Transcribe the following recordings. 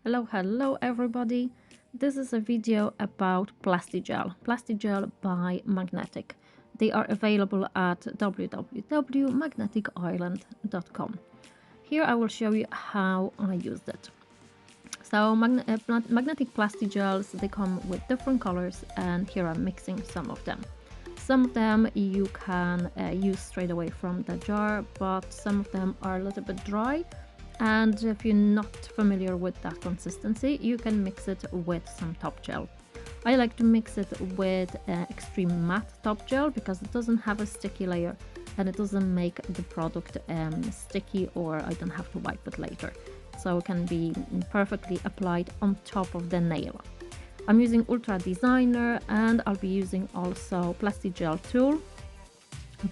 Hello everybody. This is a video about Plastigel. Plastigel by Magnetic. They are available at www.magneticisland.com. Here I will show you how I used it. So magnetic Plastigels, they come with different colors, and here I'm mixing some of them. Some of them you can use straight away from the jar, but some of them are a little bit dry. And if you're not familiar with that consistency, you can mix it with some top gel. I like to mix it with extreme matte top gel because it doesn't have a sticky layer and it doesn't make the product sticky, or I don't have to wipe it later. So it can be perfectly applied on top of the nail. I'm using Ultra Designer, and I'll be using also Plastigel tool.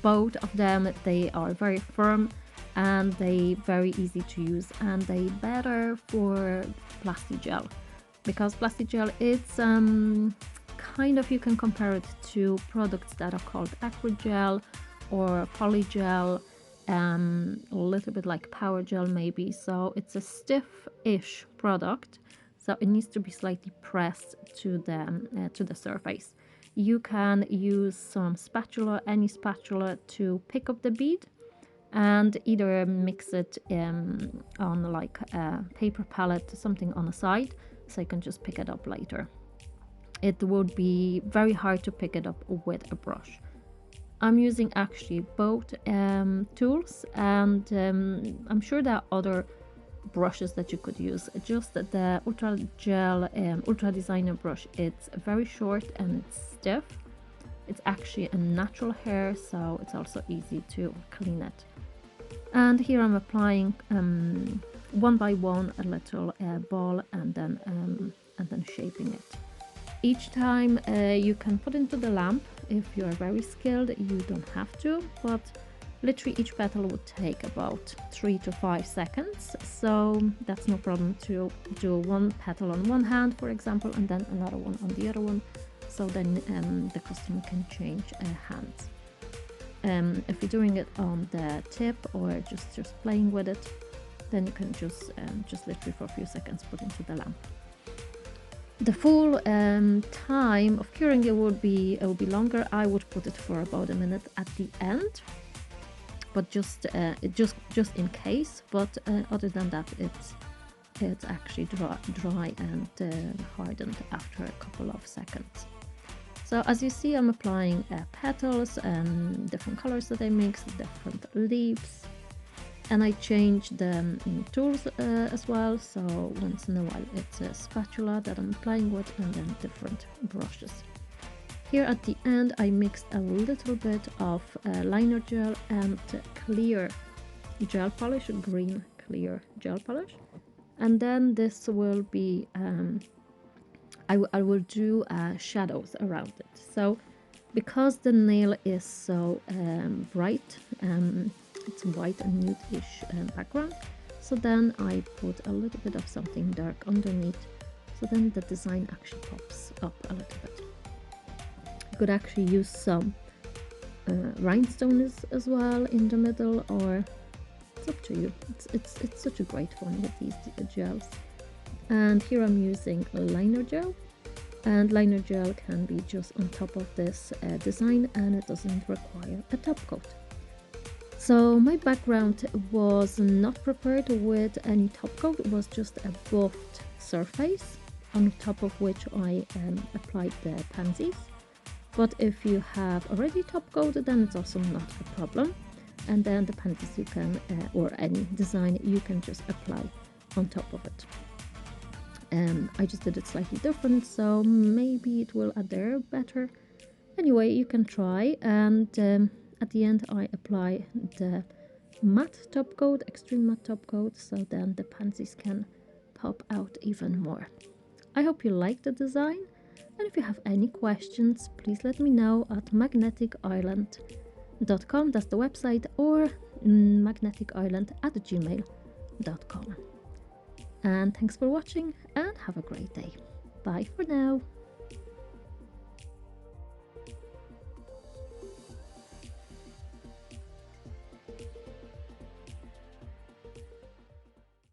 Both of them, they are very firm and they very easy to use, and they better for Plastigel because Plastigel, it's kind of, you can compare it to products that are called Acrygel or Polygel, a little bit like Power Gel maybe. So it's a stiff-ish product, so it needs to be slightly pressed to the surface. You can use some spatula, any spatula, to pick up the bead and either mix it on like a paper palette, something on the side, so you can just pick it up later. It would be very hard to pick it up with a brush. I'm using actually both tools, and I'm sure there are other brushes that you could use. Just the Ultra Designer brush, it's very short and it's stiff. It's actually a natural hair, so it's also easy to clean it. And here I'm applying one by one a little ball, and then shaping it. Each time you can put into the lamp. If you are very skilled, you don't have to, but literally each petal would take about 3 to 5 seconds, so that's no problem to do one petal on one hand, for example, and then another one on the other one, so then the customer can change hands. If you're doing it on the tip or just playing with it, then you can just literally for a few seconds put into the lamp. The full time of curing it will be longer. I would put it for about a minute at the end, but just in case. But other than that, it's actually dry and hardened after a couple of seconds. So as you see, I'm applying petals and different colors that I mixed, different leaves, and I change the tools as well. So once in a while it's a spatula that I'm applying with, and then different brushes. Here at the end I mixed a little bit of liner gel and clear gel polish, green clear gel polish, and then this will be I will do shadows around it. So because the nail is so bright, it's white and nude-ish background, so then I put a little bit of something dark underneath, so then the design actually pops up a little bit. You could actually use some rhinestones as well in the middle, or it's up to you. It's such a great fun with these gels. And here I'm using liner gel, and liner gel can be just on top of this design, and it doesn't require a top coat. So my background was not prepared with any top coat. It was just a buffed surface on top of which I applied the pansies. But if you have already top coated, then it's also not a problem. And then the pansies you can, or any design, you can just apply on top of it. I just did it slightly different, so maybe it will adhere better. Anyway, you can try, and at the end I apply the matte top coat, extreme matte top coat, so then the pansies can pop out even more. I hope you like the design, and if you have any questions, please let me know at magneticisland.com, that's the website, or magneticisland@gmail.com. And thanks for watching, and have a great day. Bye for now.